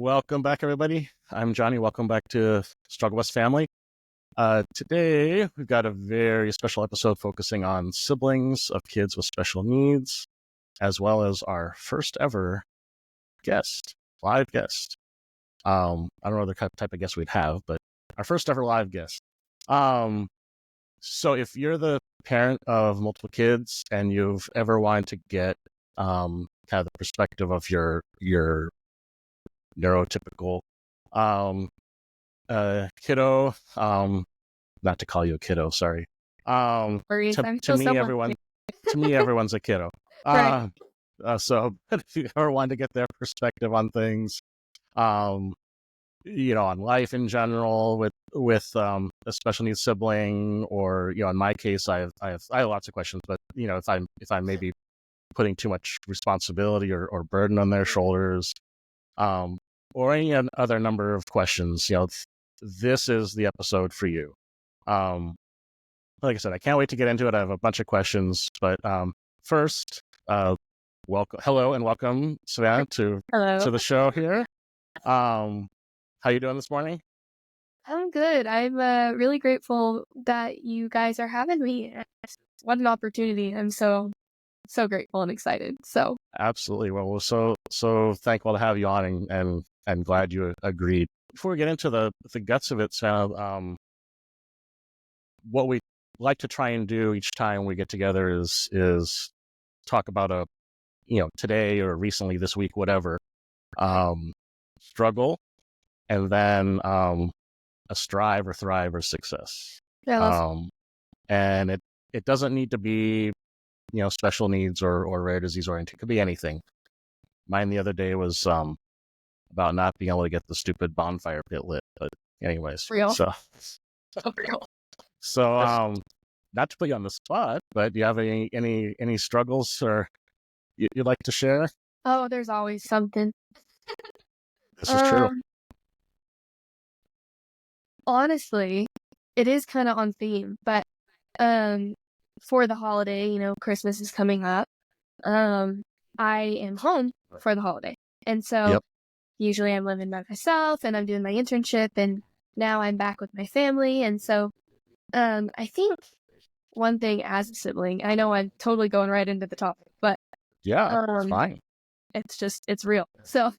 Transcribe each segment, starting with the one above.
Welcome back, everybody. I'm Johnny. Welcome back to Struggle Bus Family. Today, we've got a very special episode focusing on siblings of kids with special needs, as well as our first ever guest, live guest. I don't know the type of guest we'd have, but our first ever live guest. So if you're the parent of multiple kids and you've ever wanted to get kind of the perspective of your neurotypical kiddo, not to call you a kiddo, sorry. To me, everyone's a kiddo. Right. So if you ever wanted to get their perspective on things, on life in general with a special needs sibling, or in my case, I have lots of questions, but if I'm maybe putting too much responsibility or burden on their shoulders, or any other number of questions, this is the episode for you. Like I said, I can't wait to get into it. I have a bunch of questions, but first, hello and welcome, Savannah, to the show here. How you doing this morning? I'm good. I'm really grateful that you guys are having me. What an opportunity. I'm so grateful and excited. So absolutely. Well, we're so thankful to have you on, and glad you agreed. Before we get into the guts of it, Savannah, what we like to try and do each time we get together is talk about today or recently, this week, whatever, struggle, and then a strive or thrive or success. yeah, and it doesn't need to be special needs or rare disease oriented. It could be anything. Mine the other day was about not being able to get the stupid bonfire pit lit, but anyways, real. So Real. So not to put you on the spot, but do you have any struggles or you'd like to share? Oh, there's always something. This is true. Honestly, it is kind of on theme, but for the holiday, Christmas is coming up. I am home for the holiday, and so usually I'm living by myself, and I'm doing my internship, and now I'm back with my family, and so I think one thing as a sibling, I know I'm totally going right into the topic, but it's fine. It's real. So,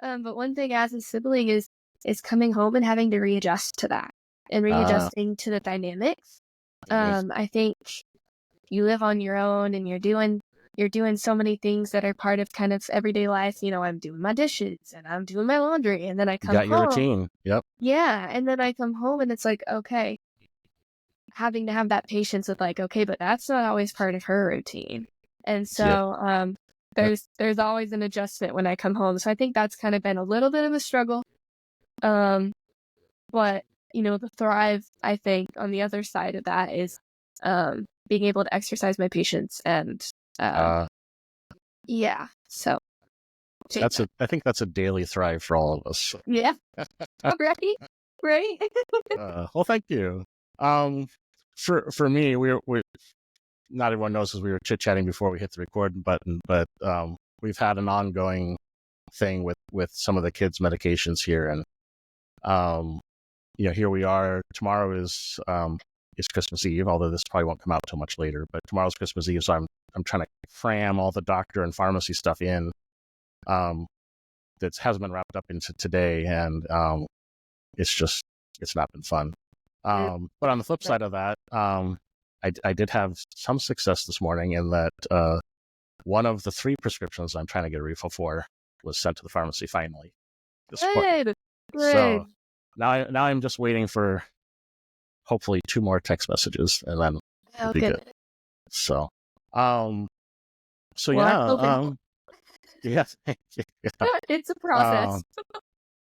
but one thing as a sibling is coming home and having to readjust to that and readjusting to the dynamics. I think you live on your own and you're doing so many things that are part of kind of everyday life. I'm doing my dishes and I'm doing my laundry, and then I come home. You got your routine. Yep. Yeah, and then I come home and it's like, okay, having to have that patience with like, okay, but that's not always part of her routine. And so there's always an adjustment when I come home. So I think that's kind of been a little bit of a struggle. But the thrive, I think, on the other side of that is being able to exercise my patience and yeah. So I think that's a daily thrive for all of us. Yeah. Right. Well, thank you. For me, we not everyone knows because we were chit-chatting before we hit the record button, but we've had an ongoing thing with some of the kids' medications here, and here we are. Tomorrow is Christmas Eve, although this probably won't come out till much later, but tomorrow's Christmas Eve, so I'm trying to cram all the doctor and pharmacy stuff in that hasn't been wrapped up into today, and it's not been fun. But on the flip side of that, I did have some success this morning in that one of the 3 prescriptions I'm trying to get a refill for was sent to the pharmacy finally this morning. So now I'm just waiting for hopefully 2 more text messages, and then it'll be good. So yes, it's a process.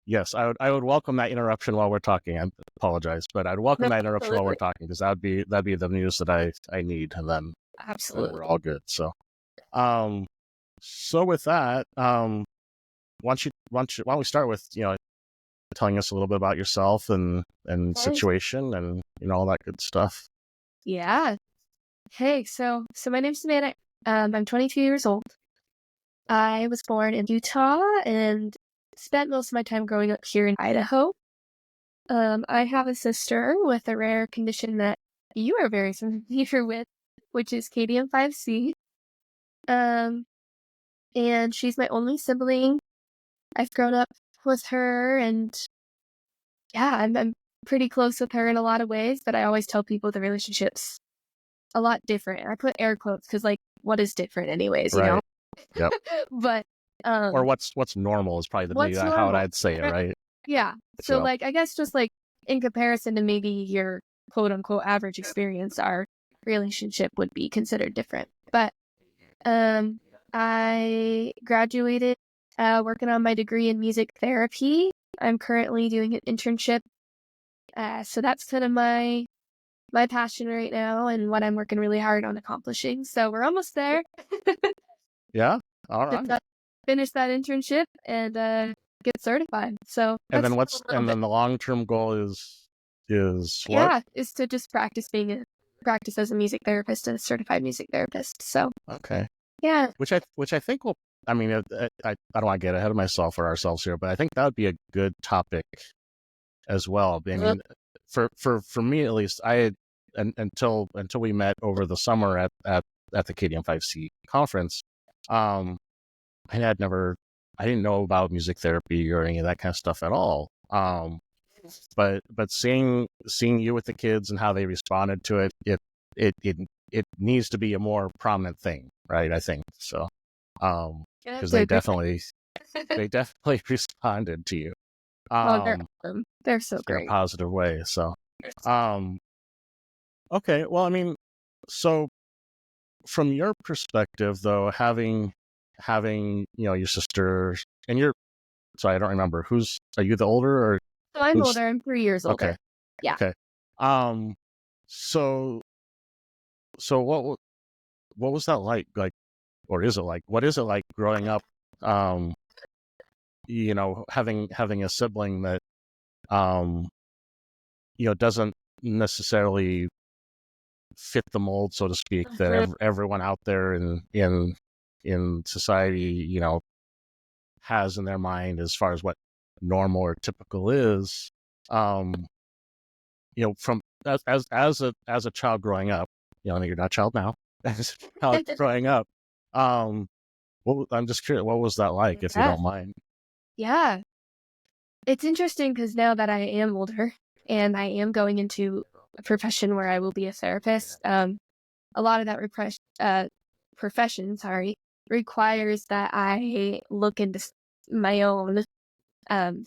Yes, I would welcome that interruption while we're talking. I apologize, but I'd welcome that interruption while we're talking, because that'd be the news that I need, and then absolutely we're all good. So, so with that, why don't we start with telling us a little bit about yourself and situation and all that good stuff. Yeah. Hey, so my name's Savannah. I'm 22 years old. I was born in Utah, and spent most of my time growing up here in Idaho. I have a sister with a rare condition that you are very familiar with, which is KDM5C. And she's my only sibling. I've grown up with her, and yeah, I'm pretty close with her in a lot of ways, but I always tell people the relationship's a lot different. I put air quotes because, like, what is different anyways, you know? Yep. But, Or what's normal is probably what's how normal? I'd say it, right? Yeah. So, So, like, I guess just, like, in comparison to maybe your quote-unquote average experience, our relationship would be considered different. But, I graduated working on my degree in music therapy. I'm currently doing an internship. So that's kind of my passion right now and what I'm working really hard on accomplishing. So we're almost there. yeah. All Just right. gotta finish that internship and get certified. So And that's then a little bit. then the long-term goal is what? Yeah, is to just practice as a music therapist and a certified music therapist. So Okay. yeah. Which I think will. I mean, I don't want to get ahead of myself or ourselves here, but I think that would be a good topic as well. I mean, for me at least, I had until we met over the summer at the KDM5C conference, I didn't know about music therapy or any of that kind of stuff at all. But seeing you with the kids and how they responded to it, it needs to be a more prominent thing, right? I think so. Because they definitely responded to you. Oh, they're awesome. They're so in a great. positive way. So, okay. Well, I mean, so from your perspective, though, having your sister and sorry, I don't remember are you the older or So I'm older. I'm 3 years older. okay. Yeah. Okay. So what was that like? Like, or is it like? What is it like growing up? Having a sibling that doesn't necessarily fit the mold, so to speak, that everyone out there in society, has in their mind as far as what normal or typical is. From as a child growing up, you're not a child now. As a child growing up, I'm just curious, what was that like, if you don't mind? Yeah. It's interesting because now that I am older and I am going into a profession where I will be a therapist, a lot of that profession, requires that I look into my own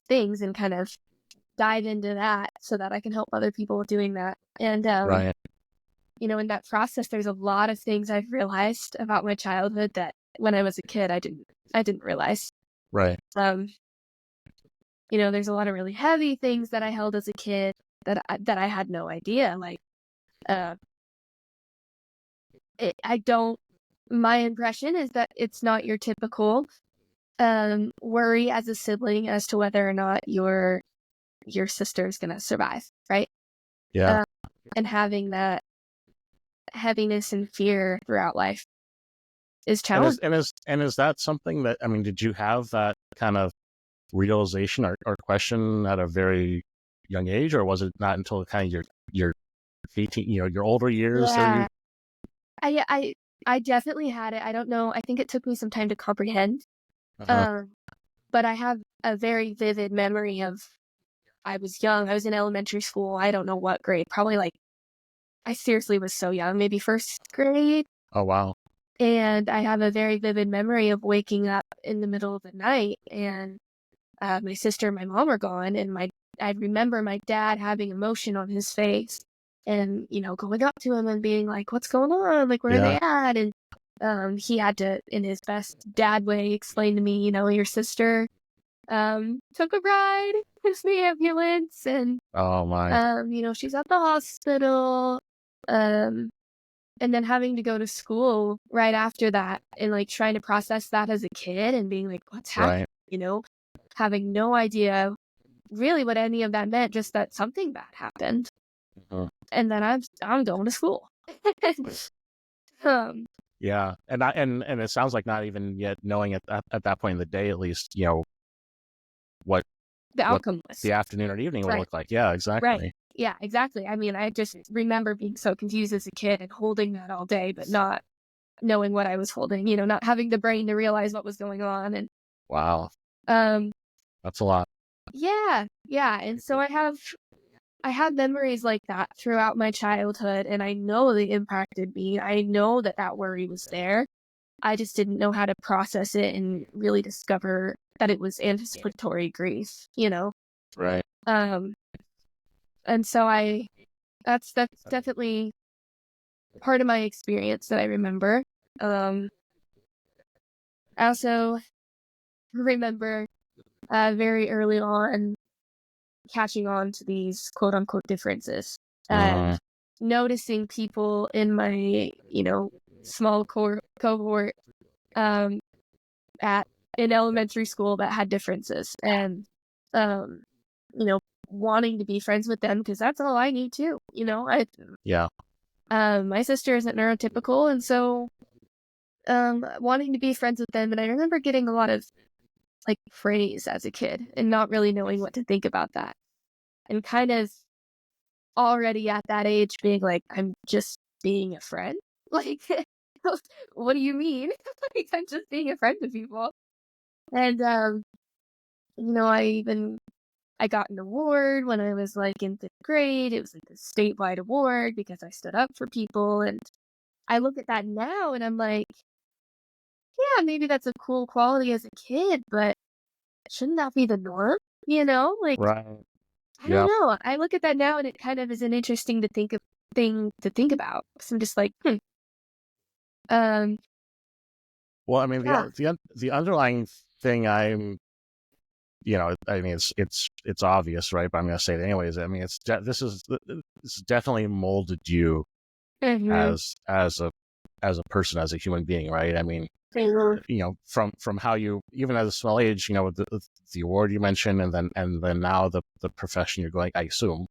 things and kind of dive into that so that I can help other people doing that. And Right. in that process, there's a lot of things I've realized about my childhood that when I was a kid, I didn't realize. Right. There's a lot of really heavy things that I held as a kid that I had no idea. Like, my impression is that it's not your typical worry as a sibling as to whether or not your sister is going to survive, right? Yeah. And having that heaviness and fear throughout life is challenging. And is that something that, I mean, did you have that kind of realization or question at a very young age, or was it not until kind of your 18, your older years? Yeah. I definitely had it. I don't know. I think it took me some time to comprehend. But I have a very vivid memory of I was young. I was in elementary school. I don't know what grade. Probably I seriously was so young, maybe first grade. Oh, wow. And I have a very vivid memory of waking up in the middle of the night and my sister and my mom were gone. And I remember my dad having emotion on his face and, going up to him and being like, what's going on? Like, where are they at? And he had to, in his best dad way, explain to me, your sister took a ride with the ambulance and, oh my, she's at the hospital. And then having to go to school right after that and trying to process that as a kid and being like, what's happening? right. Having no idea really what any of that meant, just that something bad happened. And then I'm going to school. Yeah. And it sounds like not even yet knowing at that point in the day, at least, what the outcome was. the afternoon or evening would Right. look like. Yeah, exactly. Right. Yeah, exactly. I mean, I just remember being so confused as a kid and holding that all day, but not knowing what I was holding, not having the brain to realize what was going on. And Wow, um that's a lot. yeah, yeah. And so I had memories like that throughout my childhood, and I know they impacted me. I know that worry was there. I just didn't know how to process it and really discover that it was anticipatory grief. Right. And so that's definitely part of my experience that I remember. I also remember very early on catching on to these quote unquote differences and noticing people in my, small cohort at in elementary school that had differences and, you know, wanting to be friends with them because that's all I need too. Yeah. My sister isn't neurotypical, and so wanting to be friends with them. And I remember getting a lot of like praise as a kid and not really knowing what to think about that. And kind of already at that age being like, I'm just being a friend. Like, what do you mean? Like, I'm just being a friend to people. And, I got an award when I was like in 5th grade. It was like a statewide award because I stood up for people. And I look at that now and I'm like, yeah, maybe that's a cool quality as a kid, but shouldn't that be the norm? Like, Right. I don't know. I look at that now and it kind of is an interesting thing to think about. So I'm just like, Um, Well, I mean, yeah, the underlying thing I mean, it's obvious, right? But I'm going to say it anyways. I mean, this is definitely molded you mhm, as a person, as a human being, right? I mean, mhm, from how you, even at a small age, with the award you mentioned, and then now the profession you're going, I assume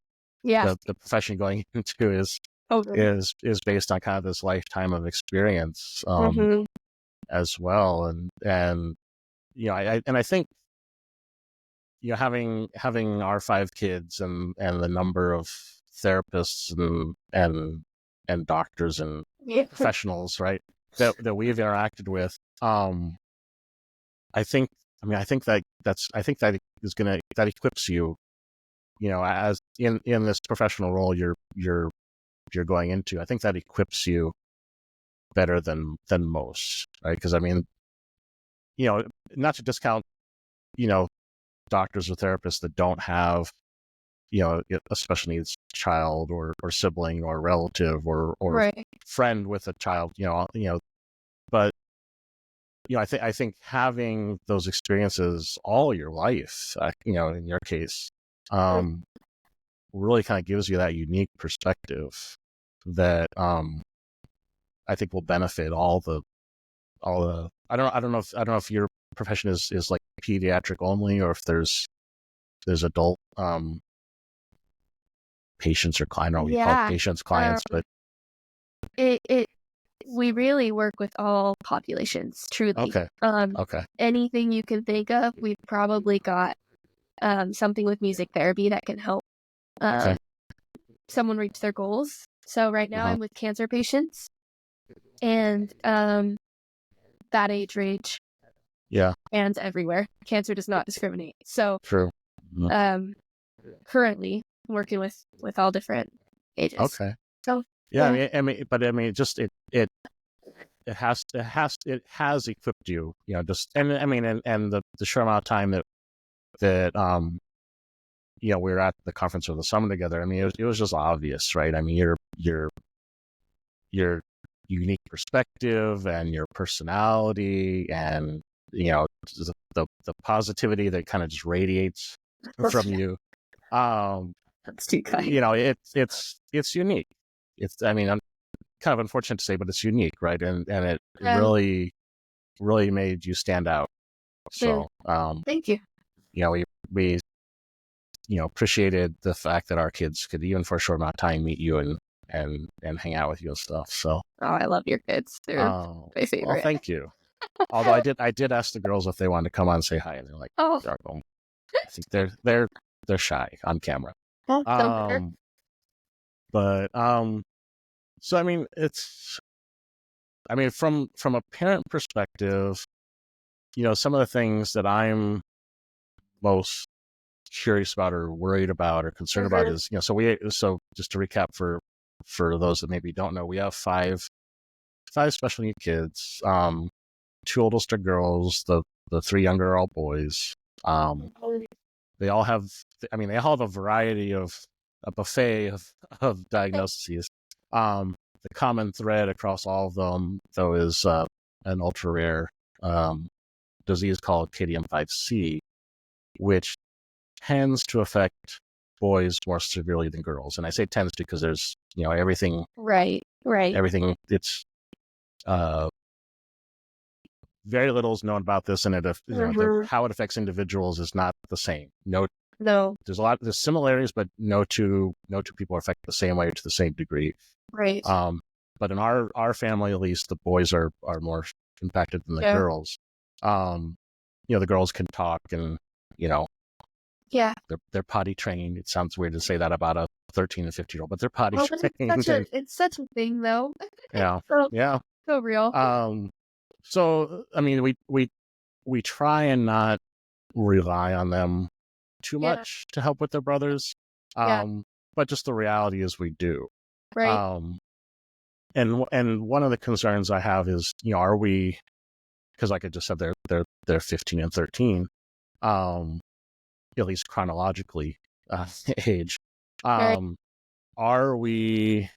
yeah, the profession you're going into totally, is based on kind of this lifetime of experience, mhm, as well, and I think having our 5 kids and the number of therapists and doctors and yeah, professionals, right, that we've interacted with, I think I think that is gonna that equips you, as in this professional role you're going into. I think that equips you better than most, right? Because I mean, not to discount, you know doctors or therapists that don't have, a special needs child or sibling or relative or right, friend with a child, but I think having those experiences all your life, in your case, mm, really kind of gives you that unique perspective that, I think will benefit all the. I don't know if your profession is like pediatric only, or if there's adult, patients or client, or we call yeah. patients Um, clients, but it we really work with all populations, truly. okay, okay, Anything you can think of, we've probably got something with music therapy that can help okay, um someone reach their goals. So right now uh-huh. I'm with cancer patients and that age range Yeah, and everywhere. Cancer does not discriminate. So true. Mhm. um currently working with all different ages. Okay, So yeah. yeah. But I mean, just it has equipped you, just, and I mean, and the short amount of time that we were at the conference or the summit together. I mean, it was just obvious, right? I mean, your unique perspective and your personality, and the positivity that kind of just radiates from you. Um, That's too kind. it's unique. I mean, I'm kind of unfortunate to say, but it's unique, right? And it Um, really, really made you stand out. mm, So, thank you. we appreciated the fact that our kids could, even for a short amount of time, meet you and hang out with you and stuff. So, Oh, I love your kids. They're my well, favorite. thank you. Although I did ask the girls if they wanted to come on and say hi, and they're like, Oh, "They're going." I think they're shy on camera. That's so fair. But so from a parent perspective, some of the things that I'm most curious about or worried about or concerned about is, so just to recap for those that maybe don't know, we have five special need kids. Two oldest are girls, the three younger are all boys. They all have a variety of a buffet of diagnoses. The common thread across all of them, though, is an ultra rare disease called KDM5C, which tends to affect boys more severely than girls. And I say tends because there's everything. Right. Everything. It's very little is known about this, and how it affects individuals is not the same. No. There's similarities, but no two people are affected the same way to the same degree. Right. But in our family, at least, the boys are more impacted than the girls. The girls can talk and they're potty trained. It sounds weird to say that about a 13 and 15-year-old, but they're potty trained. It's such a thing, though. Yeah. So real. So we try and not rely on them too much to help with their brothers. But just the reality is we do. Right. And one of the concerns I have is, are we, because like I just said, they're 15 and 13, at least chronologically age. Are we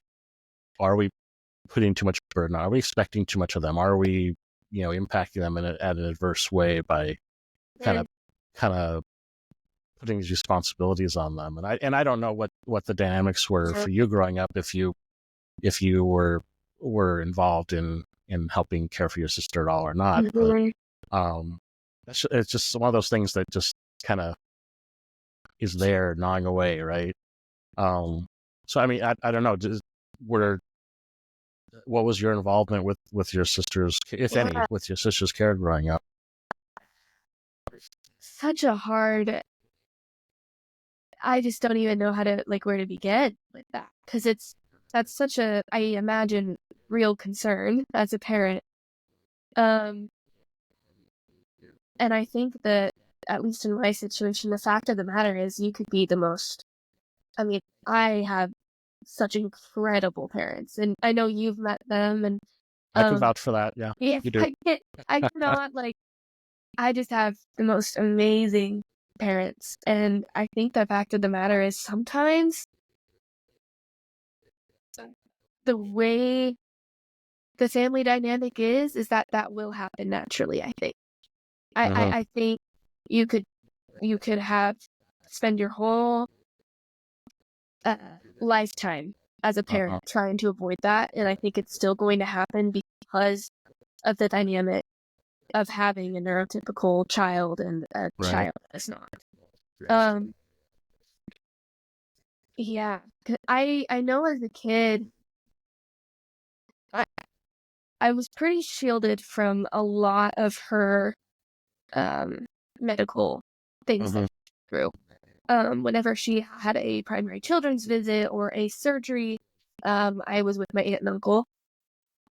putting too much burden? Are we expecting too much of them? Are we, impacting them at an adverse way by kind of putting these responsibilities on them? And I don't know what the dynamics were for you growing up, if you were involved in helping care for your sister at all or not. But it's just one of those things that just kind of is there gnawing away, right? So I don't know. What was your involvement with your sister's, if any, with your sister's care growing up? Such a hard. I just don't even know where to begin with that, because that's such a, I imagine, real concern as a parent. And I think that, at least in my situation, the fact of the matter is you could be the most, I have such incredible parents, and I know you've met them, and I can vouch for that. Yeah, you do. I cannot, I just have the most amazing parents, and I think the fact of the matter is sometimes the way the family dynamic is that will happen naturally. I think I think you could spend your whole lifetime as a parent trying to avoid that, and I think it's still going to happen because of the dynamic of having a neurotypical child and a child that's not. Yeah, I know as a kid, I was pretty shielded from a lot of her medical things that she went through. Whenever she had a primary children's visit or a surgery, I was with my aunt and uncle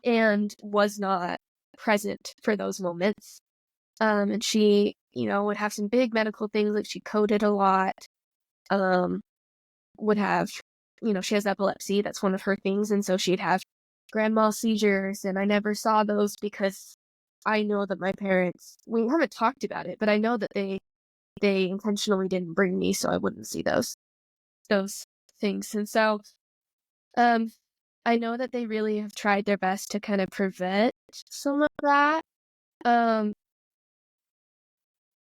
and was not present for those moments. And she, would have some big medical things, like she coded a lot, would have, she has epilepsy, that's one of her things, and so she'd have grand mal seizures, and I never saw those because I know that my parents, we haven't talked about it, but I know that they intentionally didn't bring me so I wouldn't see those things. And so I know that they really have tried their best to kind of prevent some of that.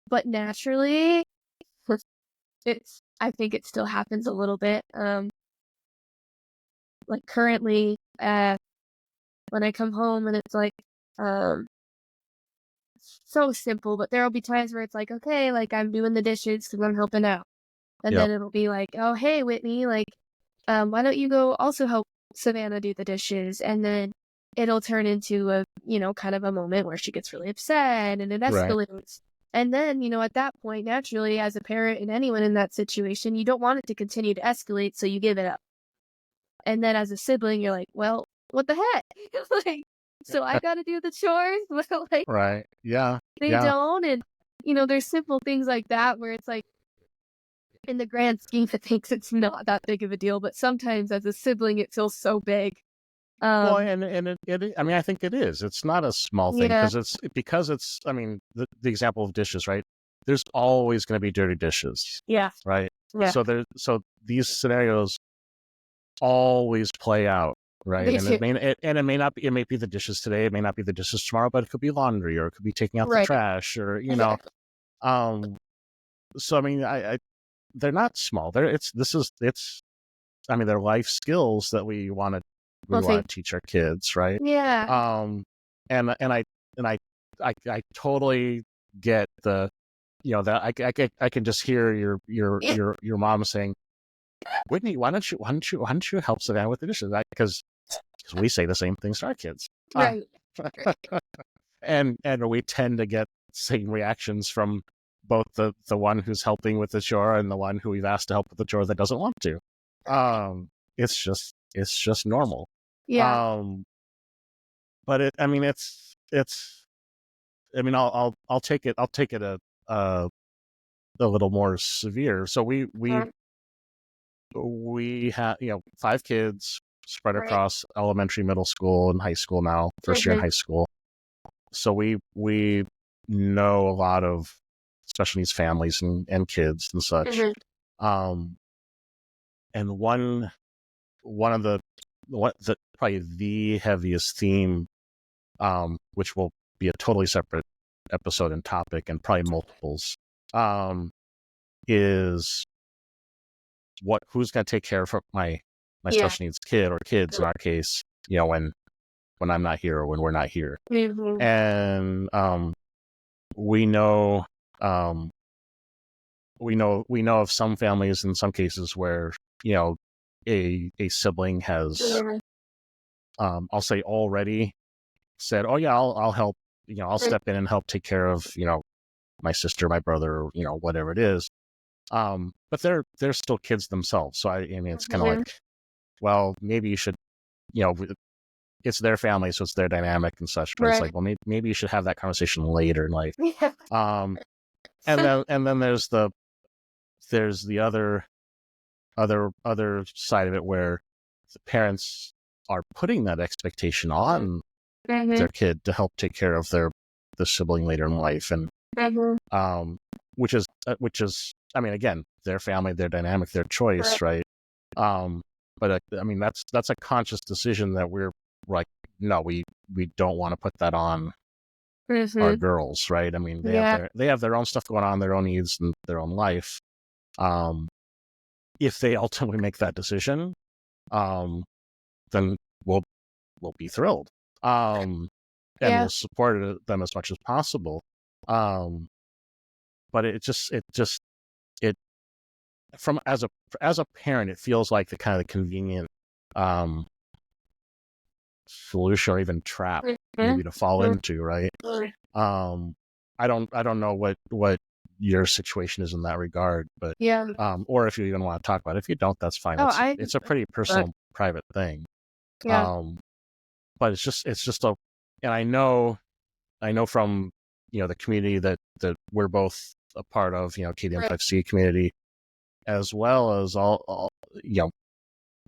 But naturally, I think it still happens a little bit. Like currently, when I come home and it's like, so simple, but there'll be times where it's like, okay, like I'm doing the dishes because I'm helping out. And then it'll be like, oh, hey, Whitney, like, why don't you go also help Savannah do the dishes? And then it'll turn into a, kind of a moment where she gets really upset and it escalates. And then, at that point, naturally, as a parent and anyone in that situation, you don't want it to continue to escalate, so you give it up. And then as a sibling, you're like, well, what the heck? Like, so I got to do the chores, but like Right. Yeah. they Yeah. don't. And, there's simple things like that where it's like, in the grand scheme of things, it's not that big of a deal. But sometimes as a sibling, it feels so big. Well, and I mean, I think it is. It's not a small thing Yeah. because it's. I mean, the example of dishes, right? There's always going to be dirty dishes, Yeah. right? Yeah. So these scenarios always play out, right? They And do. it may not be. It may be the dishes today. It may not be the dishes tomorrow, but it could be laundry, or it could be taking out the Right. trash, or So I mean, I they're not small. I mean, they're life skills that we want to teach our kids, right? Yeah. And I totally get the, that I can just hear your mom saying, Whitney, why don't you help Savannah with the dishes? Because we say the same things to our kids, Right. and we tend to get same reactions from both the one who's helping with the chore and the one who we've asked to help with the chore that doesn't want to. It's just normal. Yeah. But I mean, I mean, I'll take it a little more severe. So we have 5 kids spread Right. across elementary, middle school, and high school now. First year in high school. So we know a lot of special needs families and kids and such. And one of the probably the heaviest theme, which will be a totally separate episode and topic and probably multiples, is who's going to take care of my special needs kid, or kids in our case, when I'm not here or when we're not here. And we know of some families in some cases where a sibling has I'll say already said, oh yeah, I'll help, I'll step in and help take care of my sister, my brother, whatever it is. But they're still kids themselves, so I mean, it's kind of like, well, maybe you should, it's their family, so it's their dynamic and such, but it's like, well, maybe you should have that conversation later in life. And then there's the other side of it, where the parents are putting that expectation on their kid to help take care of the sibling later in life, and which is I mean, again, their family, their dynamic, their choice, right? But I mean, that's a conscious decision that we're like, no, we don't want to put that on our girls, right? I mean, they have their own stuff going on, their own needs and their own life. If they ultimately make that decision, then we'll be thrilled, and we'll support them as much as possible. But it from as a parent, it feels like the kind of convenient solution, or even trap maybe to fall into, right? I don't know what your situation is in that regard, but or if you even want to talk about it. If you don't, that's fine. It's a pretty personal, private thing. But it's just and I know from the community that we're both a part of, KDM5C community, as well as all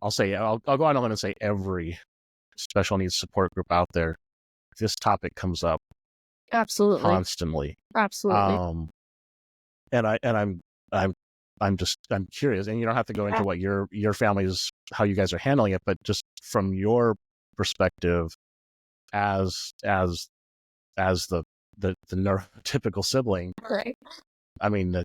I'll say, I'll go on and say every special needs support group out there. This topic comes up Absolutely, constantly. Absolutely. And I'm curious, and you don't have to go into what your family's, how you guys are handling it, but just from your perspective as the neurotypical sibling, Right. I mean,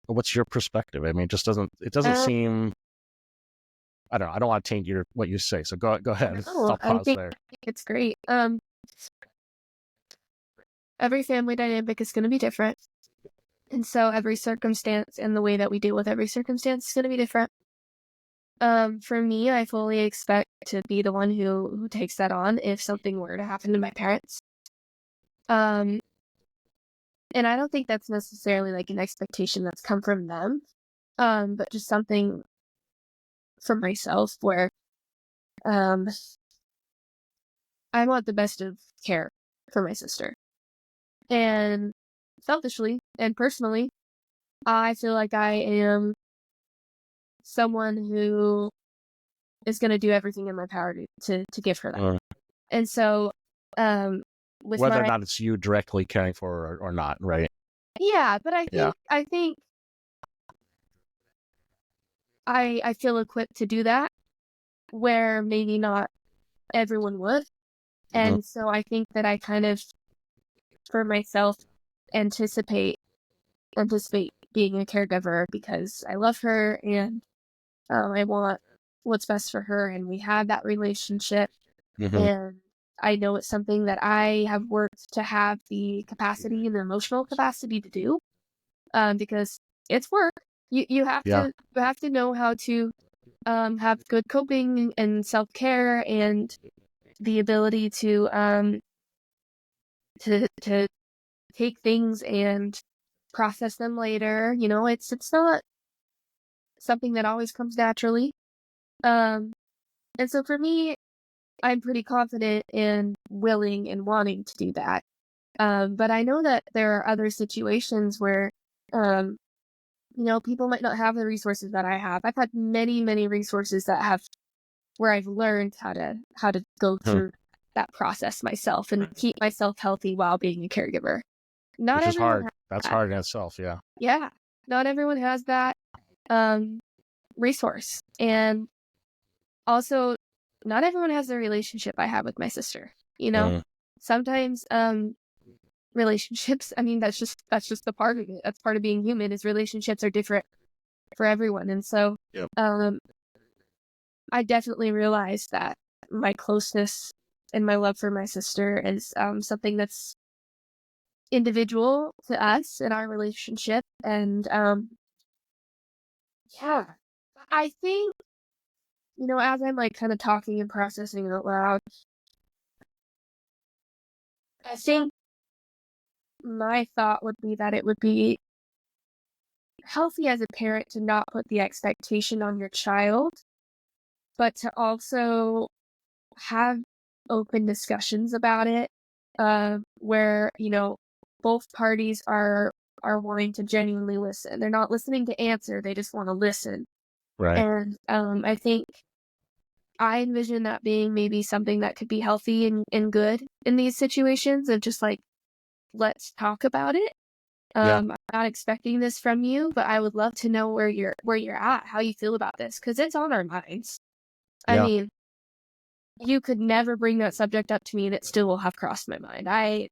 what's your perspective? I mean, it doesn't seem. I don't know. I don't want to taint what you say. So go ahead. I'll pause there. I think it's great. Every family dynamic is going to be different. And so every circumstance and the way that we deal with every circumstance is going to be different. For me, I fully expect to be the one who takes that on if something were to happen to my parents. And I don't think that's necessarily like an expectation that's come from them, but just something for myself where um, I want the best of care for my sister. And selfishly and personally, I feel like I am someone who is going to do everything in my power to give her that. And so, with whether or not it's you directly caring for her or not, right? Yeah, but I think I feel equipped to do that where maybe not everyone would. And so I think that I kind of, for myself, anticipate being a caregiver because I love her and I want what's best for her, and we have that relationship. And I know it's something that I have worked to have the capacity and the emotional capacity to do, because it's work. You have to know how to have good coping and self-care and the ability to take things and process them later. You know, it's not something that always comes naturally. And so for me, I'm pretty confident in willing and wanting to do that. But I know that there are other situations where, people might not have the resources that I have. I've had many, many resources where I've learned how to go through that process myself and keep myself healthy while being a caregiver. Not Which is everyone hard. has That's that. hard in itself, yeah. Yeah. Not everyone has that resource. And also, not everyone has the relationship I have with my sister. Sometimes relationships, I mean, that's just the part of it. That's part of being human, is relationships are different for everyone. And so I definitely realized that my closeness and my love for my sister is something that's individual to us in our relationship. And yeah, I think, as I'm like kind of talking and processing out loud, I think my thought would be that it would be healthy as a parent to not put the expectation on your child, but to also have open discussions about it, where, both parties are wanting to genuinely listen. They're not listening to answer, they just want to listen. Right. And I think I envision that being maybe something that could be healthy and good in these situations of just like, let's talk about it. I'm not expecting this from you, but I would love to know where you're at, how you feel about this, because it's on our minds. I mean, you could never bring that subject up to me and it still will have crossed my mind. I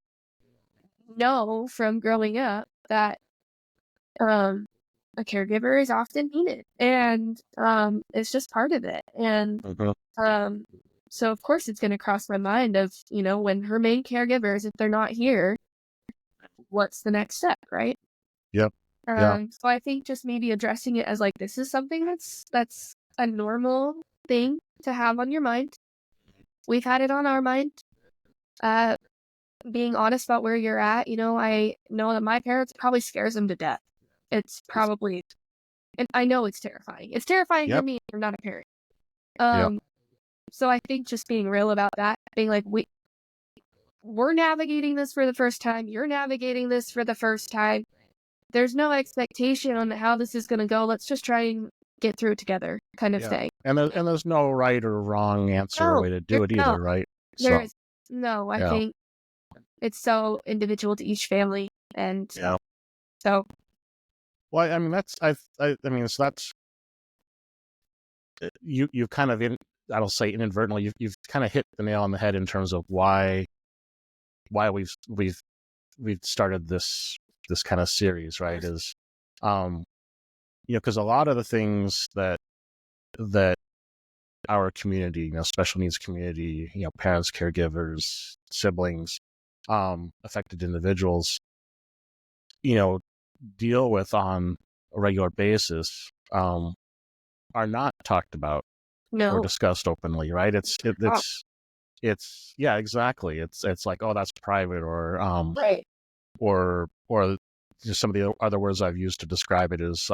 know from growing up that a caregiver is often needed, and it's just part of it. And so of course it's going to cross my mind of, when her main caregivers, if they're not here, what's the next step, right? Yep. So I think just maybe addressing it as like, this is something that's a normal thing to have on your mind. We've had it on our mind. Being honest about where you're at, I know that my parents probably scares them to death. It's probably, and I know it's terrifying. It's terrifying for me. I'm not a parent. So I think just being real about that, being like, we're navigating this for the first time. You're navigating this for the first time. There's no expectation on how this is going to go. Let's just try and get through it together, kind of thing. And there's no right or wrong answer or way to do it either, right? There is no. I think it's so individual to each family, and so. Well, I mean, so that's you've kind of I don't say inadvertently, you've kind of hit the nail on the head in terms of why we've started this kind of series, right? Is because a lot of the things that our community, special needs community, parents, caregivers, siblings, affected individuals, deal with on a regular basis, are not talked about or discussed openly, right? It's yeah, exactly. It's like, oh, that's private, Right. or just some of the other words I've used to describe it is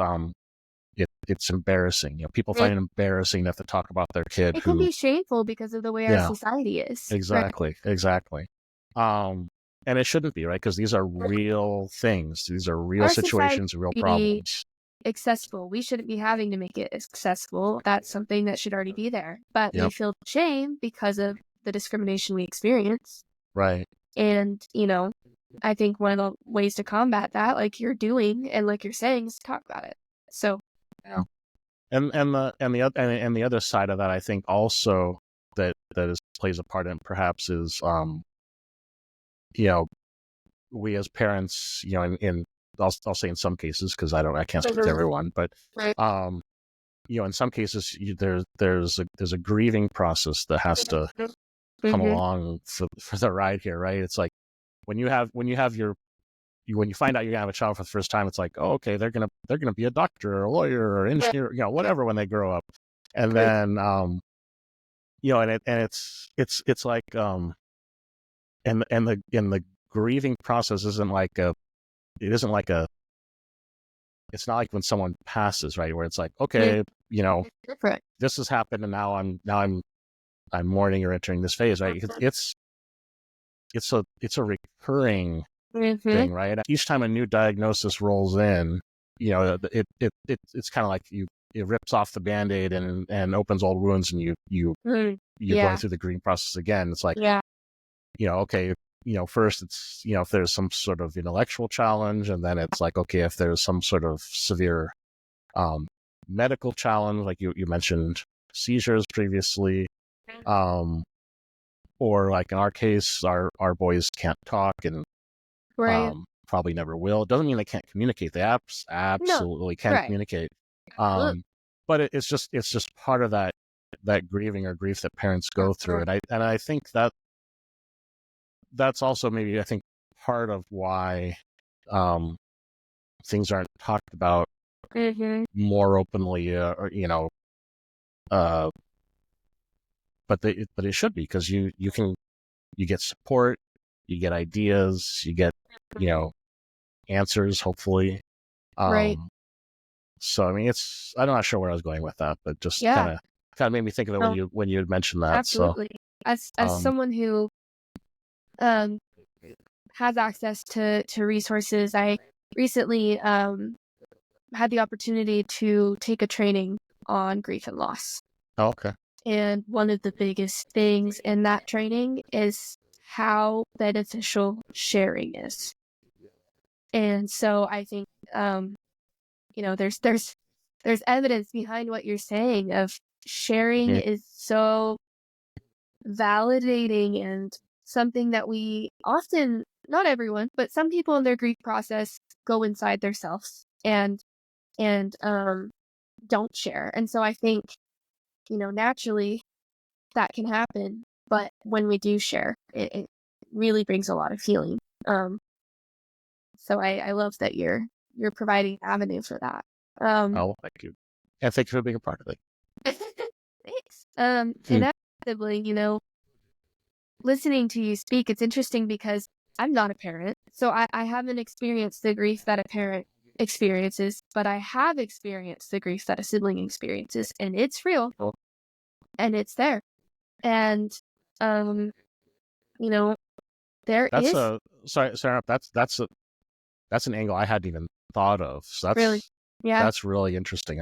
it's embarrassing. People find it embarrassing that to talk about their kid It can who, be shameful because of the way our yeah, society is. exactly. And it shouldn't be, right? Because these are real things. These are real Our society situations, real should be problems. accessible. We shouldn't be having to make it accessible. That's something that should already be there. But we Yep. feel shame because of the discrimination we experience. Right. And, I think one of the ways to combat that, like you're doing and like you're saying, is to talk about it. So Yeah. And the other side of that, I think also plays a part in perhaps is we as parents, in I'll say in some cases, because I can't speak to everyone, but in some cases there's a grieving process that has to come along for the ride here, right? It's like when you find out you're gonna have a child for the first time, it's like, oh, okay, they're gonna be a doctor or a lawyer or engineer, whatever when they grow up, and then it's like and the grieving process isn't like it's not like when someone passes, right, where it's like, okay, different. this has happened and now I'm mourning or entering this phase, right? It's a recurring thing, right? Each time a new diagnosis rolls in, it's kind of like it rips off the Band-Aid and opens old wounds, and you're going through the grieving process again. It's like, okay, first it's, if there's some sort of intellectual challenge, and then it's like, okay, if there's some sort of severe medical challenge, like you mentioned seizures previously, or like in our case, our boys can't talk and probably never will. It doesn't mean they can't communicate. They absolutely can communicate. But it's just part of that grieving or grief that parents go through. And I think that's also maybe, I think, part of why things aren't talked about more openly, but it should be, because you get support, you get ideas, you get answers, hopefully. So I mean, I'm not sure where I was going with that, but just kind of made me think of it when you had mentioned that. Absolutely. So, as someone who has access to resources, I recently had the opportunity to take a training on grief and loss. Oh, okay. And one of the biggest things in that training is how beneficial sharing is. And so I think, there's evidence behind what you're saying of sharing is so validating and something that we often, not everyone, but some people in their grief process go inside themselves and don't share. And so I think, naturally that can happen, but when we do share, it really brings a lot of healing. So I love that you're providing an avenue for that. Oh, thank you. And thank you for being a part of it. Thanks. And as a sibling, listening to you speak, it's interesting because I'm not a parent, so I haven't experienced the grief that a parent experiences, but I have experienced the grief that a sibling experiences, and it's real, and it's there. And, there That's is sorry, Sarah, that's an angle I hadn't even thought of. So really, that's really interesting.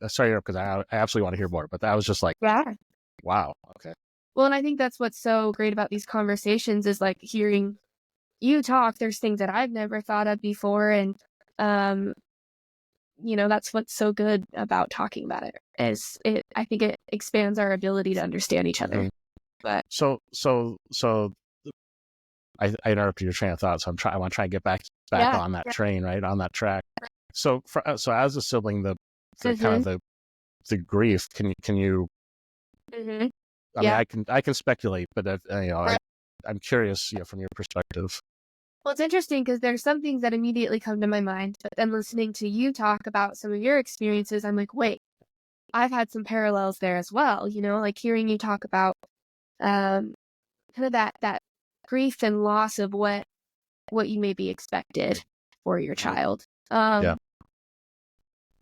Sorry, because I absolutely want to hear more, but that was just like, wow, okay. Well, and I think that's what's so great about these conversations is like hearing you talk. There's things that I've never thought of before, and that's what's so good about talking about it. I think it expands our ability to understand each other. But so I interrupted your train of thought, so I want to try and get back on that train, right, on that track. So as a sibling, the kind of the grief, can you? I mean, I can speculate, but I'm curious, from your perspective. Well, it's interesting because there's some things that immediately come to my mind, but then listening to you talk about some of your experiences, I'm like, wait, I've had some parallels there as well. Like hearing you talk about kind of that grief and loss of what you may be expected for your child. Yeah.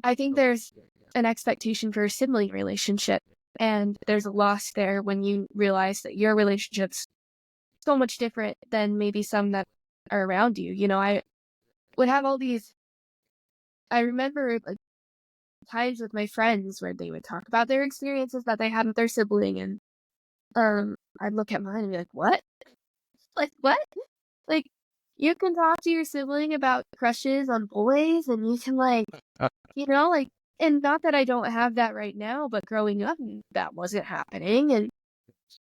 I think there's an expectation for a sibling relationship, and there's a loss there when you realize that your relationship's so much different than maybe some that are around you. You know, I would have all these. I remember like times with my friends where they would talk about their experiences that they had with their sibling, and I'd look at mine and be like, "What? Like what? Like you can talk to your sibling about crushes on boys, and you can like, you know, like." And not that I don't have that right now, but growing up, that wasn't happening. And,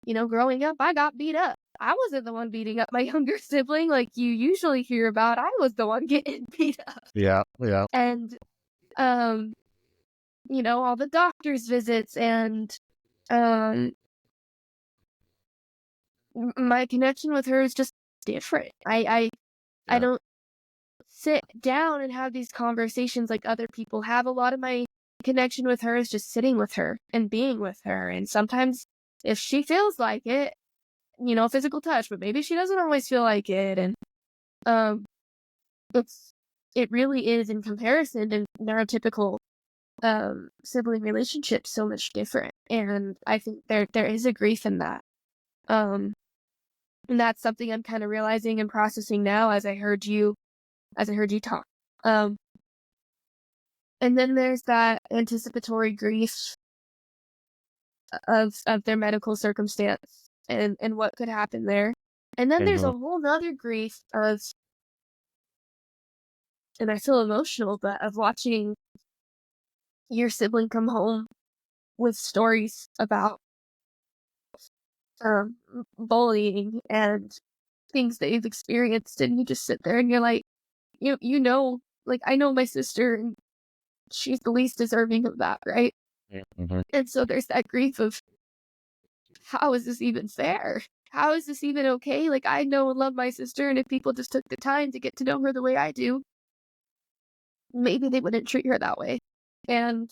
you know, growing up, I got beat up. I wasn't the one beating up my younger sibling like you usually hear about. I was the one getting beat up. Yeah. Yeah. And, um, you know, all the doctor's visits and, um, my connection with her is just different. I Yeah. don't sit down and have these conversations like other people have. A lot of my connection with her is just sitting with her and being with her. And sometimes if she feels like it, you know, physical touch, but maybe she doesn't always feel like it. And um it really is in comparison to neurotypical sibling relationships so much different. And I think there is a grief in that. Um and that's something I'm kind of realizing and processing now as I heard you talk. Um, and then there's that anticipatory grief of their medical circumstance and what could happen there. And then there's Mhm. a whole nother grief of, and I feel emotional, but of watching your sibling come home with stories about um, bullying and things that you've experienced, and you just sit there and you're like, you know, like I know my sister, and she's the least deserving of that, right? Mhm. And so there's that grief of, how is this even fair? How is this even okay? Like, I know and love my sister, and if people just took the time to get to know her the way I do, maybe they wouldn't treat her that way. And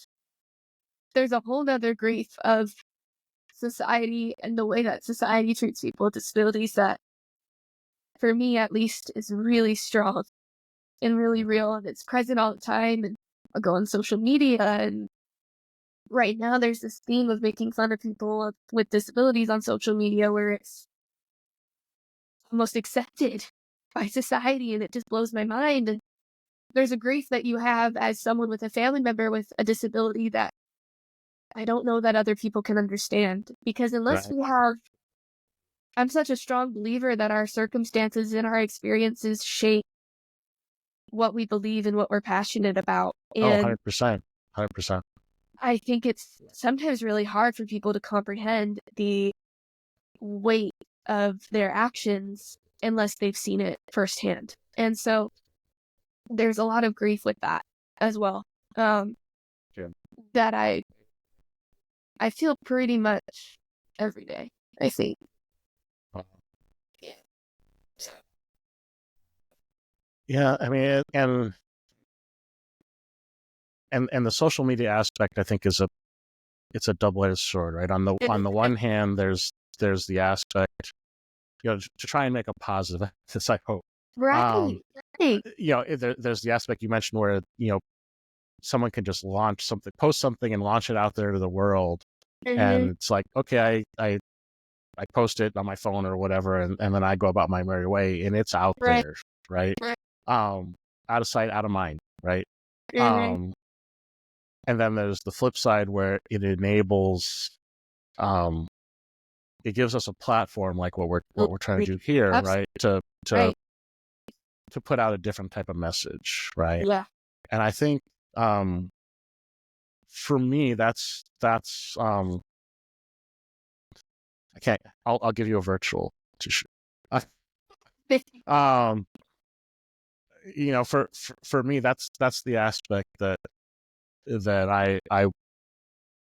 there's a whole nother grief of society and the way that society treats people with disabilities that, for me at least, is really strong and really real, and it's present all the time. And I'll go on social media, and right now there's this theme of making fun of people with disabilities on social media where it's almost accepted by society, and it just blows my mind. And there's a grief that you have as someone with a family member with a disability that I don't know that other people can understand, because unless Right. we have, I'm such a strong believer that our circumstances and our experiences shape what we believe and what we're passionate about. Oh, And 100%. 100%. I think it's sometimes really hard for people to comprehend the weight of their actions unless they've seen it firsthand. And so there's a lot of grief with that as well. Um, Yeah. that I feel pretty much every day, I think. Uh, Yeah. Yeah, I mean, and the social media aspect, I think, it's a double-edged sword, right? On the one hand, there's the aspect, you know, to try and make a positive emphasis, I hope. Right. Right. You know, there's the aspect you mentioned where, you know, someone can just launch something, post something, and launch it out there to the world, Mm-hmm. and it's like, okay, I post it on my phone or whatever, and then I go about my merry way, and it's out Right. there, right? Right. Out of sight, out of mind, right? Mm-hmm. Um, and then there's the flip side where it enables, um, it gives us a platform like what we're trying to do here, right? To Right. to put out a different type of message, right? Yeah. And I think, for me, that's I can't. I'll give you a virtual tissue. Um, you know, for me, that's the aspect that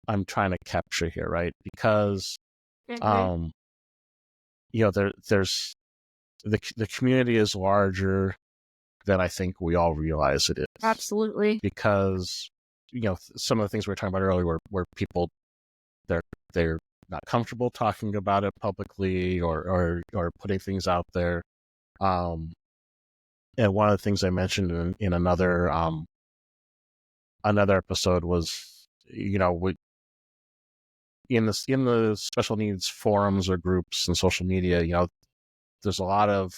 I'm trying to capture here, right? Because Mm-hmm. um, you know, there's the community is larger than I think we all realize it is, Absolutely. because, you know, some of the things we were talking about earlier were people, they're not comfortable talking about it publicly or putting things out there. And one of the things I mentioned in another episode was, in the special needs forums or groups and social media, there's a lot of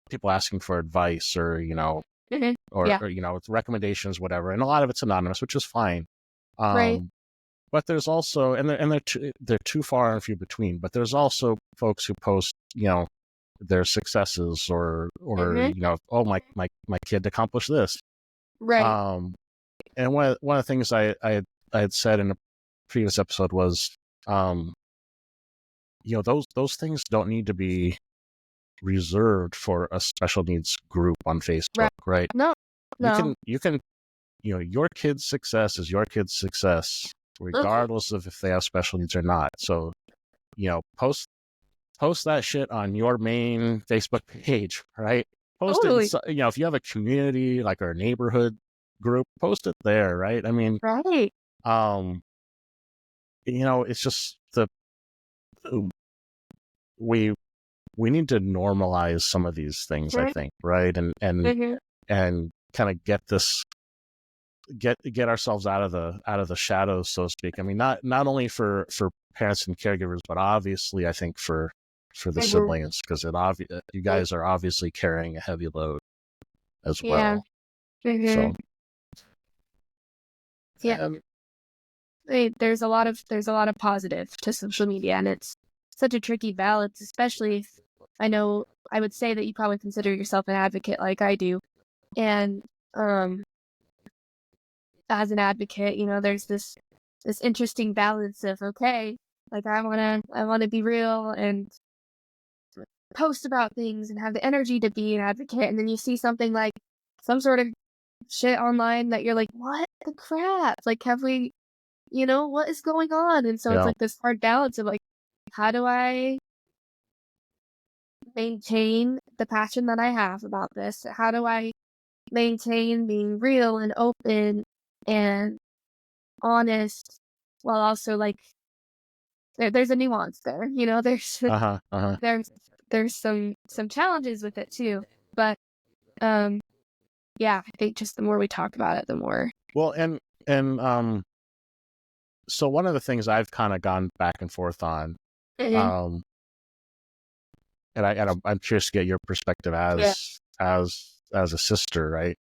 people asking for advice or recommendations, whatever, and a lot of it's anonymous, which is fine. Right. But there's also, and they're too far and few between. But there's also folks who post, their successes or oh, my kid accomplished this. Right. And one of the things I had said in a previous episode was, those things don't need to be reserved for a special needs group on Facebook, right? No. You can, your kid's success is your kid's success, regardless of if they have special needs or not. So, post that shit on your main Facebook page, right? Post Totally. it, if you have a community like our neighborhood group, post it there, right? I mean, right. It's just we need to normalize some of these things, I think, right? And kind of get ourselves out of the shadows, so to speak. I mean, not only for parents and caregivers, but obviously, I think for the siblings, because you guys are obviously carrying a heavy load as well. So, yeah. There's a lot of positive to social media, and it's such a tricky balance, especially if I would say that you probably consider yourself an advocate like I do. And as an advocate, there's this interesting balance of, okay, like I wanna be real and post about things and have the energy to be an advocate, and then you see something like some sort of shit online that you're like, what the crap? Like, have we, what is going on? And so it's like this hard balance of like, how do I maintain the passion that I have about this? How do I maintain being real and open and honest while also like there's a nuance there, there's there's some challenges with it too, but yeah, I think just the more we talk about it, the more. Well, and so one of the things I've kind of gone back and forth on, and I'm curious to get your perspective as a sister, right?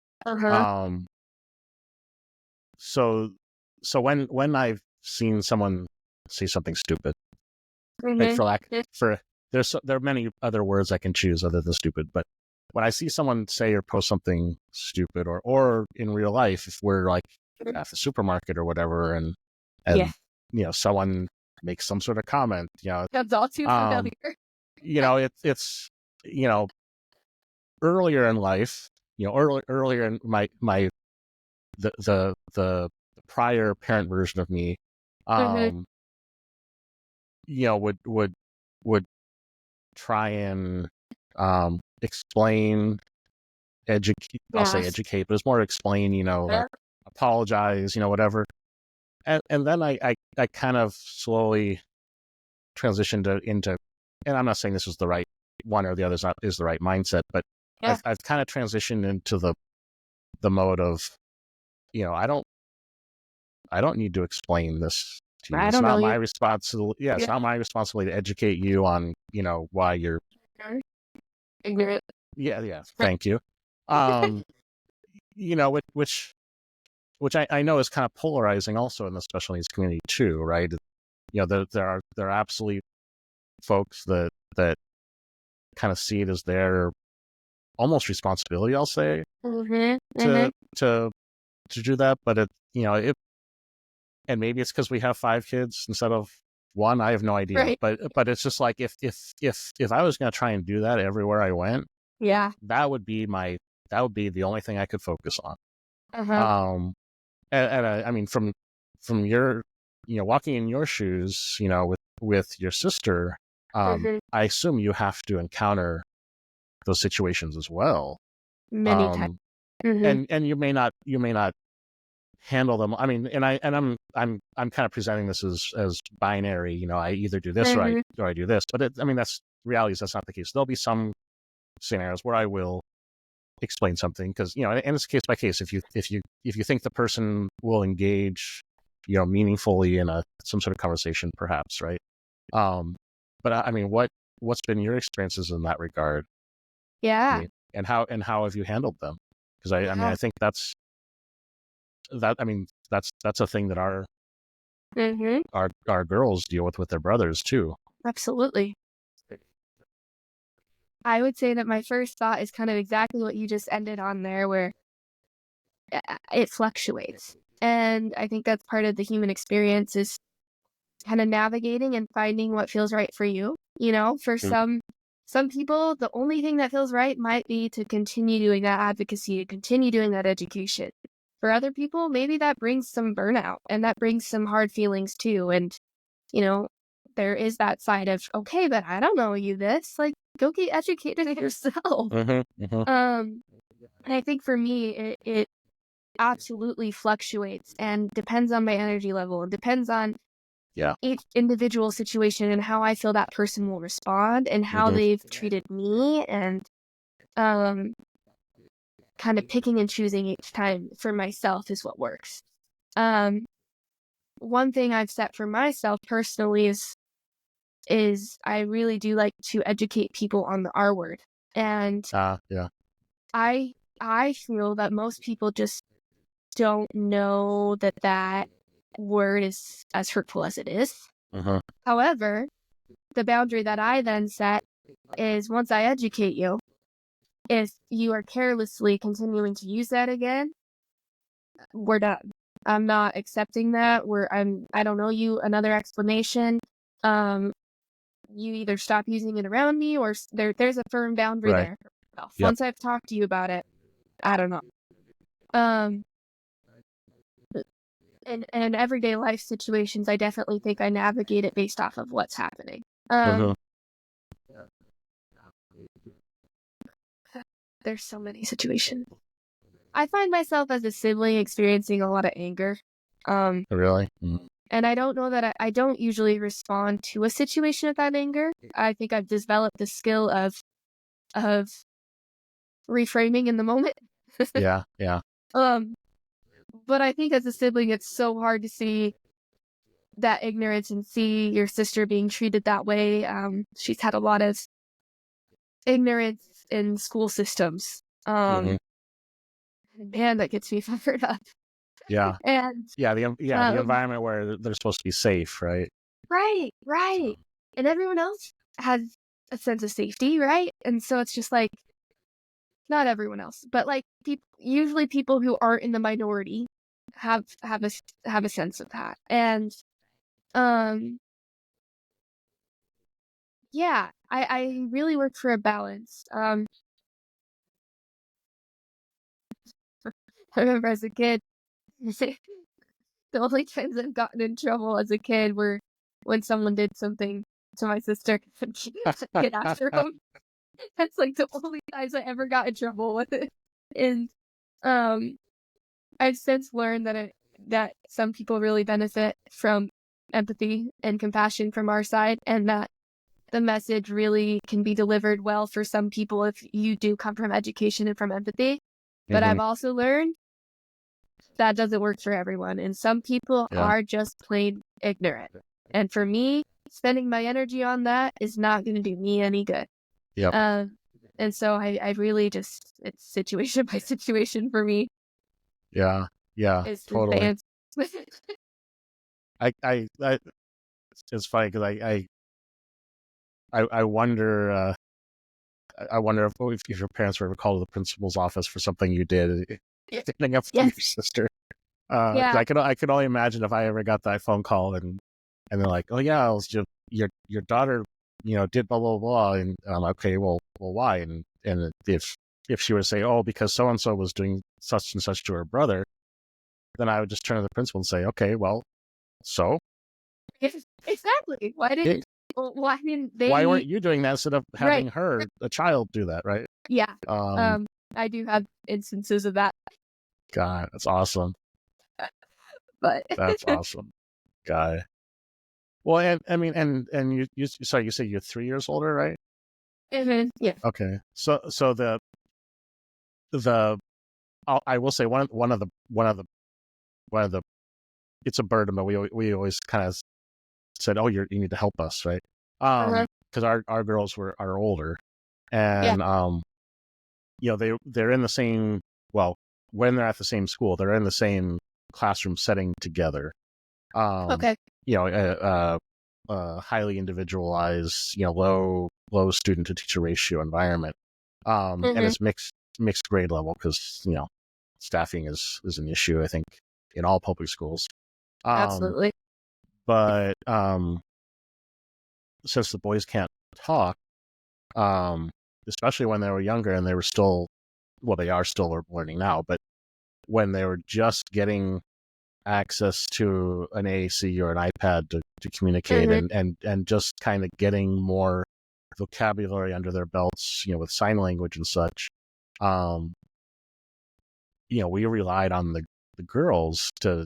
So when I've seen someone say something stupid, right, there are many other words I can choose other than stupid, but when I see someone say or post something stupid, or in real life, if we're like at the supermarket or whatever, and someone makes some sort of comment, that's all too familiar. It's earlier in life, earlier in my the prior parent version of me, would try and explain, educate. I'll say educate, but it's more explain. Like apologize, whatever. And then I kind of slowly transitioned into, and I'm not saying this is the right one or the other is the right mindset, but I've kind of transitioned into the mode of, I don't need to explain this to you. It's not my responsibility. Yeah, it's not my responsibility to educate you on, why you're ignorant. Yeah. Thank you. Which I know is kind of polarizing also in the special needs community too, right? There are absolutely folks that kind of see it as their almost responsibility, I'll say, to do that. But and maybe it's because we have 5 kids instead of 1. I have no idea. Right. But it's just like if I was going to try and do that everywhere I went, that would be the only thing I could focus on. And I mean, from your, walking in your shoes, with your sister, I assume you have to encounter those situations as well. Many times. And you may not handle them. I mean, I'm kind of presenting this as binary. You know, I either do this or I do this. But that's reality is that's not the case. There'll be some scenarios where I will explain something because, you know, and it's case by case. If you think the person will engage, you know, meaningfully in some sort of conversation, perhaps, right? But I mean, what's been your experiences in that regard? Yeah. I mean, and how have you handled them? Because I mean, I think that's a thing that our girls deal with their brothers too. Absolutely. I would say that my first thought is kind of exactly what you just ended on there, where it fluctuates. And I think that's part of the human experience, is kind of navigating and finding what feels right for you. You know, for some people, the only thing that feels right might be to continue doing that advocacy, to continue doing that education. For other people, maybe that brings some burnout and that brings some hard feelings too. And, you know, there is that side of, okay, but I don't know you this, like, go get educated yourself. And I think for me, it absolutely fluctuates and depends on my energy level. It depends on each individual situation and how I feel that person will respond and how they've treated me, and kind of picking and choosing each time for myself is what works. One thing I've set for myself personally is I really do like to educate people on the R word. And I feel that most people just don't know that word is as hurtful as it is. However, the boundary that I then set is, once I educate you, if you are carelessly continuing to use that again, we're done. I'm not accepting that. I don't know you. Another explanation. You either stop using it around me, or there's a firm boundary there. Once I've talked to you about it, I don't know. In everyday life situations, I definitely think I navigate it based off of what's happening. There's so many situations. I find myself as a sibling experiencing a lot of anger. Really? And I don't know that I don't usually respond to a situation with that anger. I think I've developed the skill of reframing in the moment. Yeah. But I think as a sibling, it's so hard to see that ignorance and see your sister being treated that way. She's had a lot of ignorance in school systems. Man, that gets me fired up. Yeah. And the environment where they're supposed to be safe, right? Right. And everyone else has a sense of safety, right? And so it's just like, not everyone else, but like usually people who aren't in the minority have a sense of that. And yeah, I really work for a balance. I remember as a kid, the only times I've gotten in trouble as a kid were when someone did something to my sister and get after them. That's like the only times I ever got in trouble with it. And I've since learned that some people really benefit from empathy and compassion from our side, and that the message really can be delivered well for some people if you do come from education and from empathy. But I've also learned that doesn't work for everyone, and some people are just plain ignorant. And for me, spending my energy on that is not going to do me any good. And so I really just, it's situation by situation for me. Yeah, totally. It's funny because I wonder if your parents were ever called to the principal's office for something you did, standing up for your sister. I could only imagine if I ever got that phone call and they're like, oh yeah, it was just your daughter, you know, did blah blah blah, and I'm like, okay, well why? And if she were to say, oh, because so and so was doing such and such to her brother, then I would just turn to the principal and say, okay, well, so exactly. Why didn't they? Why weren't you doing that instead of having her, a child, do that? Right? Yeah. I do have instances of that. God, that's awesome. But That's awesome, guy. Well, and I mean, and you sorry, you say you're 3 years older, right? yeah. Okay. So the I will say one of the it's a burden, but we always kind of said, oh, you need to help us, right? Uh-huh. Because our girls are older, Yeah. and they're in the same, well, when they're at the same school, they're in the same classroom setting together. Um, Okay. highly individualized, low student to teacher ratio environment. And Mm-hmm. it's mixed grade level because staffing is an issue, I think, in all public schools. Um, Absolutely. but since the boys can't talk, um, especially when they were younger and they were still, well, they are still learning now, but when they were just getting access to an AAC or an iPad to communicate, Mm-hmm. and just kind of getting more vocabulary under their belts, with sign language and such. Um, we relied on the girls to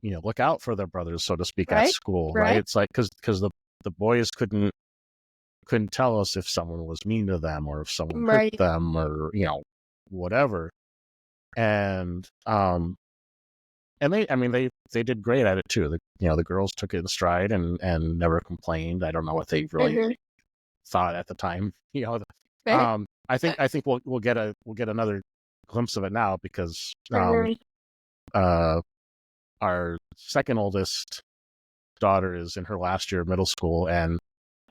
look out for their brothers, so to speak, at Right. school, right? Right. It's like because the boys couldn't tell us if someone was mean to them or if someone hurt Right. them or whatever. And they, I mean, they did great at it too. The girls took it in stride and never complained. I don't know what they really Mm-hmm. thought at the time. Right. I think we'll get another glimpse of it now because Mm-hmm. uh our second oldest daughter is in her last year of middle school, and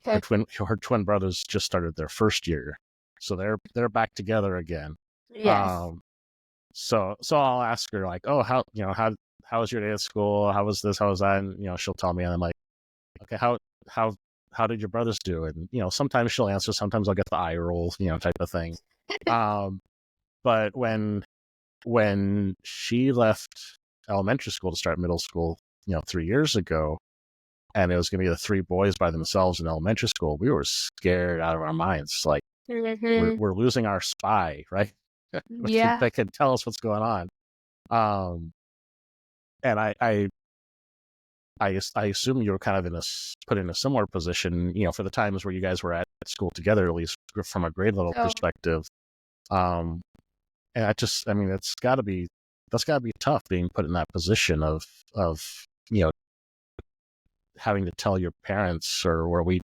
Okay. her twin brothers just started their first year, so they're back together again. Yes. Um, so I'll ask her like, oh, how was your day at school? How was this? How was that? And she'll tell me, and I'm like, okay, how how did your brothers do? And sometimes she'll answer, sometimes I'll get the eye roll, type of thing. Um, but when she left elementary school to start middle school, 3 years ago, and it was going to be the three boys by themselves in elementary school, we were scared out of our minds. Like Mm-hmm. we're losing our spy, right? Yeah. That can tell us what's going on. And I assume you were kind of put in a similar position, for the times where you guys were at school together, at least from a grade level Oh, perspective. Um, and I mean, that's gotta be tough being put in that position of, you know, having to tell your parents or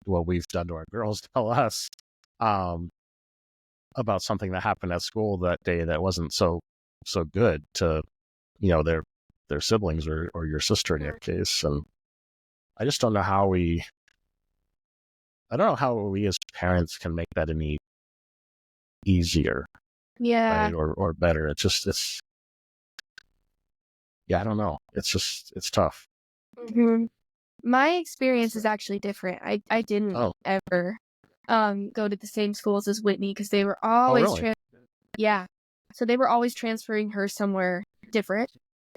what we've done to our girls tell us, um, about something that happened at school that day that wasn't so good to, their siblings or your sister in your case. And I just don't know I don't know how we as parents can make that any easier, yeah. right? Or better. Yeah, I don't know. It's tough. Mm-hmm. My experience is actually different. I didn't Oh, ever go to the same schools as Whitney because they were oh, always really? yeah. So they were always transferring her somewhere different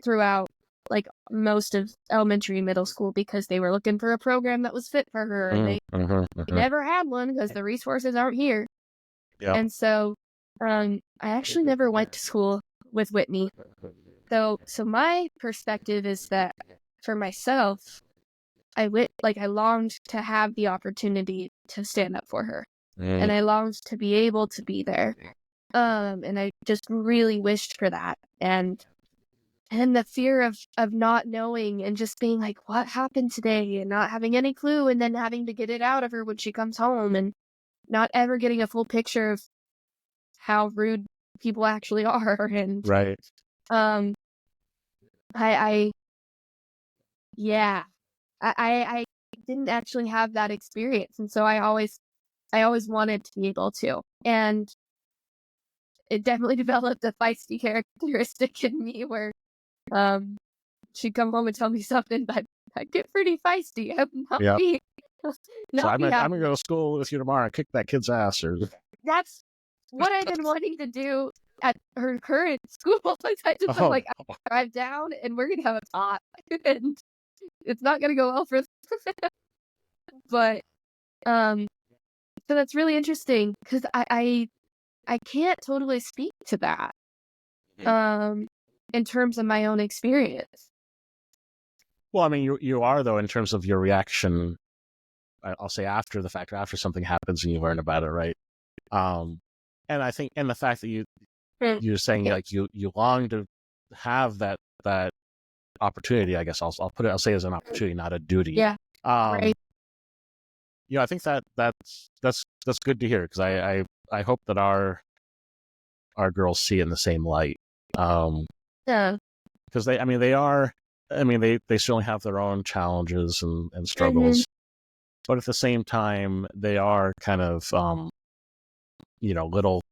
throughout like most of elementary and middle school because they were looking for a program that was fit for her and they Mm-hmm. never had one because the resources aren't here. Yep. And so I actually never went to school with Whitney. So my perspective is that for myself, I longed to have the opportunity to stand up for her. And Mm, I longed to be able to be there. And I just really wished for that. And the fear of not knowing and just being like, what happened today? And not having any clue and then having to get it out of her when she comes home and not ever getting a full picture of how rude people actually are. And right. um I yeah. I didn't actually have that experience. And so I always wanted to be able to. And it definitely developed a feisty characteristic in me where um she'd come home and tell me something that I'd get pretty feisty. I would not Yep. be So not be I'm gonna happy. go to school with you tomorrow and kick that kid's ass. Or That's what I've been wanting to do at her current school. I just I'm oh, like, I drive down and we're gonna have a talk. And it's not gonna go well for but um so that's really interesting because I can't totally speak to that. Um in terms of my own experience. Well, I mean, you are, though, in terms of your reaction, I'll say after the fact, or after something happens and you learn about it, right? And I think, and the fact that you're saying like you long to have that opportunity, I guess I'll say as an opportunity, not a duty. Yeah. Right. I think that's good to hear, because I hope that our girls see it in the same light. Yeah. Because they certainly have their own challenges and struggles, but at the same time, they are kind of little,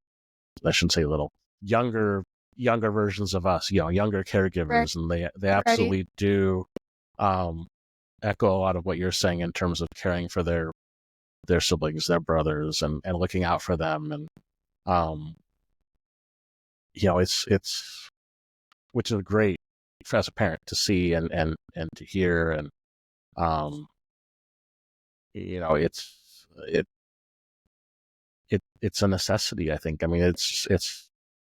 I shouldn't say little, younger versions of us, younger caregivers, and they absolutely do echo a lot of what you're saying in terms of caring for their siblings, their brothers, and looking out for them, and it's which is great as a parent to see and to hear, and it's a necessity, I think. I mean, it's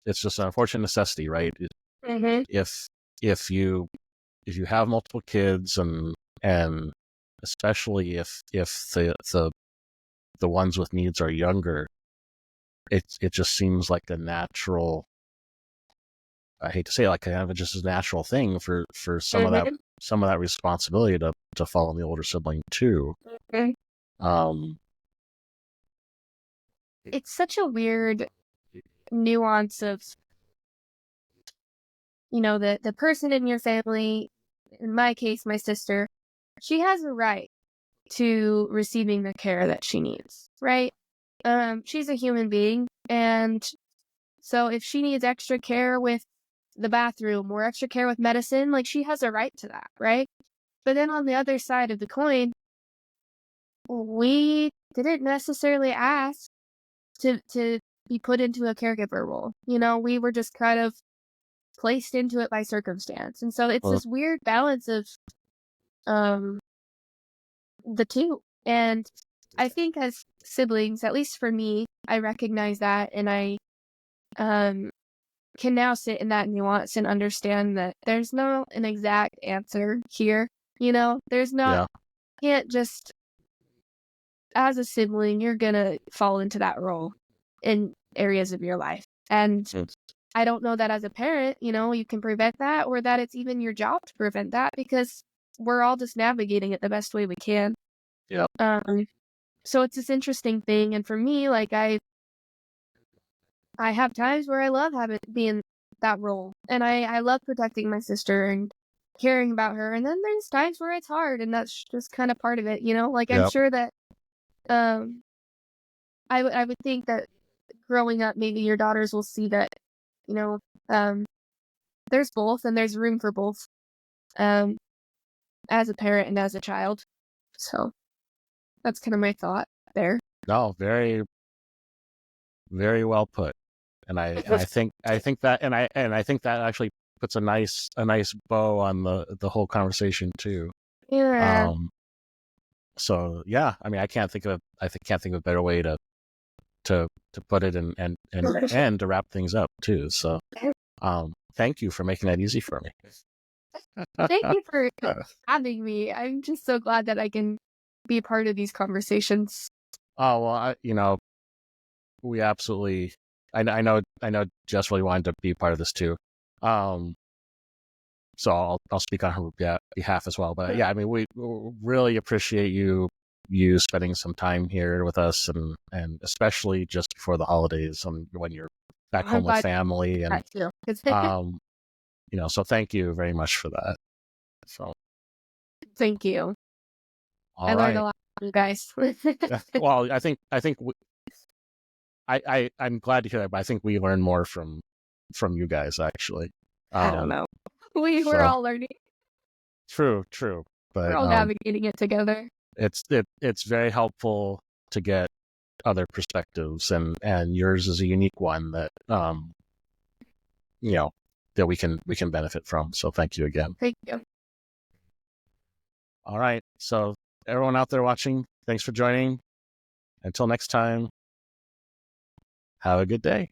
just an unfortunate necessity, right? If you have multiple kids, and especially if the ones with needs are younger, it just seems like a natural, I hate to say it, like kind of just a natural thing for some of that responsibility to fall on the older sibling too. It's such a weird nuance of, the person in your family, in my case, my sister, she has a right to receiving the care that she needs, right? She's a human being, and so if she needs extra care with the bathroom or extra care with medicine, like, she has a right to that, right? But then on the other side of the coin, we didn't necessarily ask to be put into a caregiver role. We were just kind of placed into it by circumstance. And so it's this weird balance of the two. And I think as siblings, at least for me, I recognize that, and I can now sit in that nuance and understand that there's not an exact answer here. There's not, can't just, as a sibling, you're gonna fall into that role in areas of your life. And I don't know that as a parent, you can prevent that, or that it's even your job to prevent that, because we're all just navigating it the best way we can. Yep. So it's this interesting thing. And for me, like, I have times where I love being that role, and I love protecting my sister and caring about her. And then there's times where it's hard, and that's just kind of part of it, like, I'm sure that, I would think that growing up, maybe your daughters will see that, there's both, and there's room for both, as a parent and as a child. So that's kind of my thought there. No, very, very well put. And I think that actually puts a nice bow on the whole conversation too. Yeah. So yeah, I mean, I can't think of a better way to put it, and to wrap things up too. So thank you for making that easy for me. Thank you for having me. I'm just so glad that I can be a part of these conversations. Oh, well, we absolutely, I know Jess really wanted to be part of this too. So I'll speak on her behalf as well. But yeah, I mean, we really appreciate you spending some time here with us, and especially just before the holidays, when you're back home with family, and so thank you very much for that. So thank you. I learned a lot from you guys. Well, I think I'm glad to hear that, but I think we learned more from you guys, actually. I don't know. We're all learning. True. But we're all navigating it together. It's very helpful to get other perspectives, and yours is a unique one that that we can benefit from. So thank you again. Thank you. All right. So everyone out there watching, thanks for joining. Until next time, have a good day.